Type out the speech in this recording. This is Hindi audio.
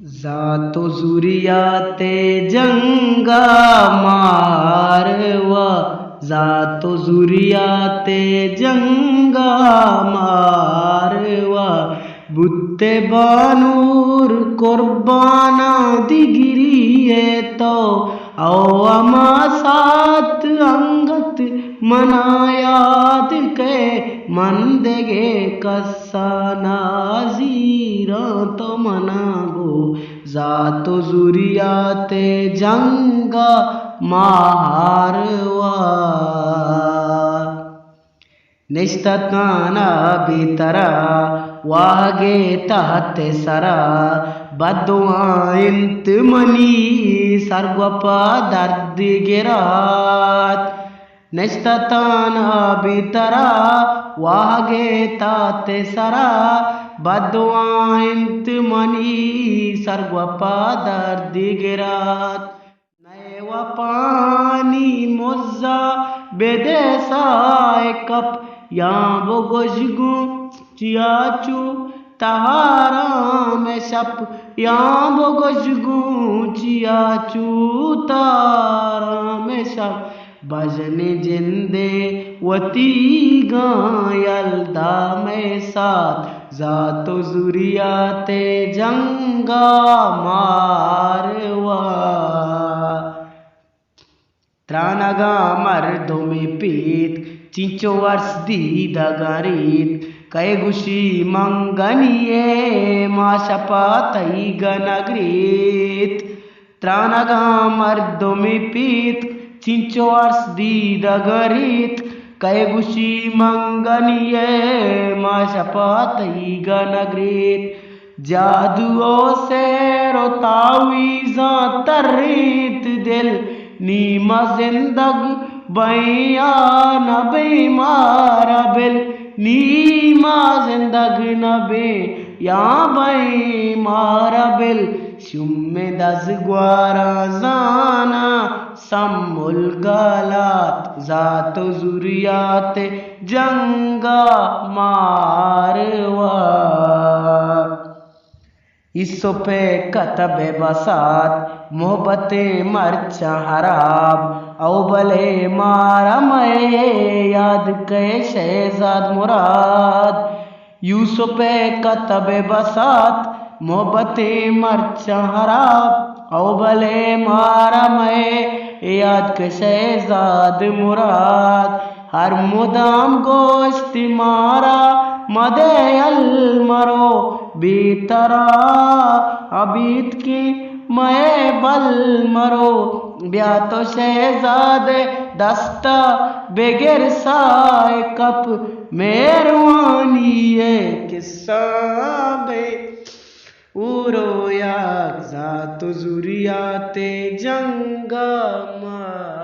जातो जुरियाते जंगा मारवा, जातो जुरियाते जंगा मारवा, बुत्ते बानूर कुर्बाना दिगिरिये तो आओ अमा सात अंगत मनायाद के मंदगे कस्सा नाजीरा तो मनागो, जातो जुरियाते जंगा मारवा। निस्तताना बितरा वागे तहते सरा, बदवाइंत मनी सर्वपा दर्द गिरात। निस्तताना बितरा वागे ताते सरा, बदवाइंत मनी सर्वपा दर्द गिरात। नए व पानी मुज्जा बेदेसाए कप, यहाँ वो गोशगु चियाचू तहारा में शप, यहाँ वो गोशगु चियाचू तारा में शप। भजने जिंदे वती गायलदा में साथ, जातो जुरियाते जंगा मारवा। त्रानगा मर्दों पीत चिंचो वर्ष दी दगरीत, कई गुशी मंगनिये माशपा तई गनगरीत। त्रानगा मर्दों पीत चिंचो वर्ष दी दगरीत, कई गुशी मंगनिये माशपा तई गनगरीत। जादुओ से रोतावीजा तरीत दिल, नीमा जिंदग बैया नबे मारा बिल, नीमा जिंदग नबे या बई मारा बिल। शुम्मे दस ग्वारा जाना सम्मुल गलात, जातो जुरियाते जंगा मारवा। इसो पे कतबे बसात मोहब्बते मर्चा हराब, औ भले मारा मैं याद के शहजाद मुराद। यूसुफ पे कतबे बसात मोहब्बते मर्चा हराब, औ भले मारा मैं याद के शहजाद मुराद। हर मुदाम गोश्त मारा मदे अल मरो, बेतरा अबीत की मैं बल मरो। ब्या तो शहजादे दस्ता बेगर साए कप, मेहरबानी है किस्सा बे उरो या, जातो जुरियाते जंगा मार।